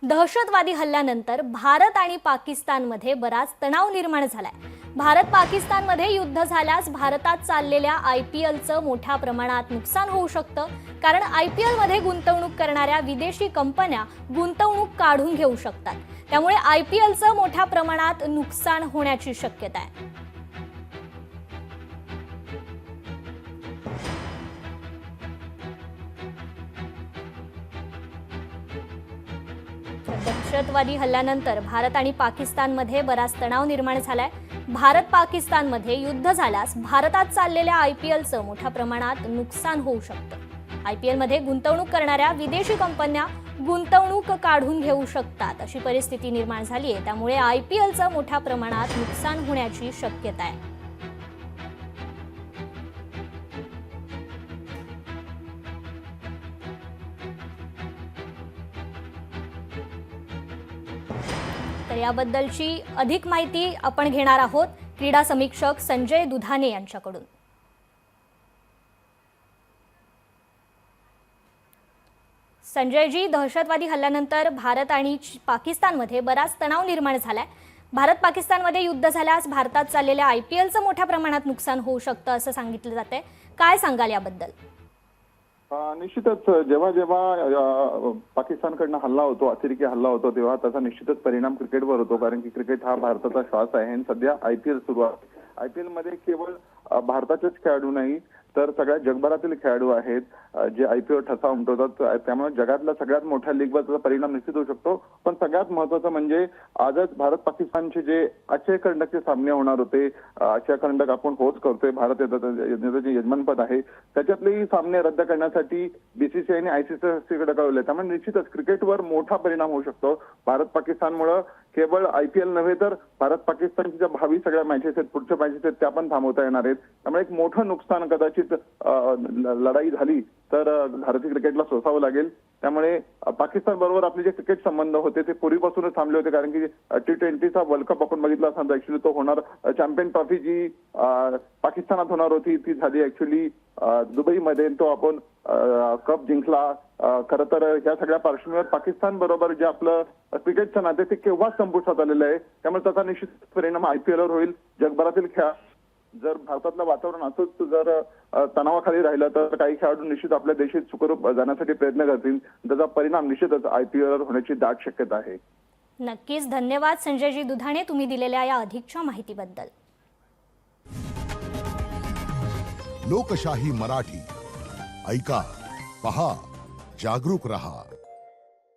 दहशतवादी हल्ल्यानंतर भारत आणि पाकिस्तानमध्ये बराच तणाव निर्माण झालाय। भारत पाकिस्तानमध्ये युद्ध झाल्यास भारतात चाललेल्या IPLचं मोठ्या प्रमाणात नुकसान होऊ शकतं, कारण IPL मध्ये गुंतवणूक करणाऱ्या विदेशी कंपन्या गुंतवणूक काढून घेऊ शकतात। त्यामुळे IPLचं मोठ्या प्रमाणात नुकसान होण्याची शक्यता आहे। दहशतवादी हल्ल्यानंतर भारत आणि पाकिस्तानमध्ये बराच तणाव निर्माण झालाय। भारत पाकिस्तानमध्ये युद्ध झाल्यास भारतात चाललेल्या IPLचं मोठ्या प्रमाणात नुकसान होऊ शकतं। IPL मध्ये गुंतवणूक करणाऱ्या विदेशी कंपन्या गुंतवणूक काढून घेऊ शकतात, अशी परिस्थिती निर्माण झाली आहे। त्यामुळे IPLचं मोठ्या प्रमाणात नुकसान होण्याची शक्यता आहे। तर याबद्दलची अधिक माहिती आपण घेणार आहोत क्रीडा समीक्षक संजय दुधाने यांच्याकडून। संजयजी, दहशतवादी हल्ल्यानंतर भारत आणि पाकिस्तानमध्ये बराच तणाव निर्माण झालाय। भारत पाकिस्तानमध्ये युद्ध झाल्यास भारतात चाललेल्या IPLचं मोठ्या प्रमाणात नुकसान होऊ शकतं असं सांगितलं जातंय। काय सांगाल याबद्दल? निश्चितच जेव्हा जेव्हा पाकिस्तानकडनं हल्ला होतो, अतिरेकी हल्ला होतो, तेव्हा त्याचा निश्चितच परिणाम क्रिकेटवर होतो, कारण की क्रिकेट हा भारताचा श्वास आहे आणि सध्या IPL सुरू आहे। IPL मध्ये केवळ भारताचेच खेळाडू नाही तर सगळ्या जगभरातील खेळाडू आहेत जे IPL ठसा उमटवतात। त्यामुळे जगातल्या सगळ्यात मोठ्या लीगवर त्याचा परिणाम निश्चित होऊ शकतो। पण सगळ्यात महत्त्वाचं म्हणजे आजच भारत पाकिस्तानचे जे आशिया खंडकचे सामने होणार होते, आशिया खंडक आपण होस्ट करतोय, भारत जे यजमानपद आहे त्याच्यातलेही सामने रद्द करण्यासाठी BCCI आणि ICCकडे कळवले। त्यामुळे निश्चितच क्रिकेटवर मोठा परिणाम होऊ शकतो। भारत पाकिस्तानमुळे केवळ IPL नव्हे तर भारत पाकिस्तानच्या ज्या भावी सगळ्या मॅचेस आहेत, पुढच्या मॅचेस आहेत, त्या पण थांबवता येणार आहेत। त्यामुळे एक मोठं नुकसान कदाचित लढाई झाली तर भारतीय क्रिकेटला सोसावं लागेल। त्यामुळे पाकिस्तान बरोबर आपले जे क्रिकेट संबंध होते ते पूर्वीपासूनच थांबले होते, कारण की T20चा वर्ल्ड कप आपण बघितला असता, ऍक्च्युली तो होणार, चॅम्पियन ट्रॉफी जी पाकिस्तानात होणार होती ती झाली ऍक्च्युली दुबईमध्ये, तो आपण कप जिंकला। खरं तर या सगळ्या पार्श्वभूमीवर पाकिस्तान बरोबर जे आपलं क्रिकेटचं नाते ते केव्हाच संपुष्टात आलेलं आहे। त्यामुळे त्याचा निश्चित परिणाम IPLवर होईल। जगभरातील खेळ जर भारतातलं वातावरण असंच जर तणावाखाली राहिलं तर काही खेळाडू निश्चित आपल्या देशात सुखरूप जाण्यासाठी प्रयत्न करतील। त्याचा परिणाम निश्चितच IPLवर होण्याची दाट शक्यता आहे। नक्कीच, धन्यवाद संजयजी दुधाणे, तुम्ही दिलेल्या या अधिकच्या माहितीबद्दल। लोकशाही मराठी ऐका, पहा, जागरूक रहा।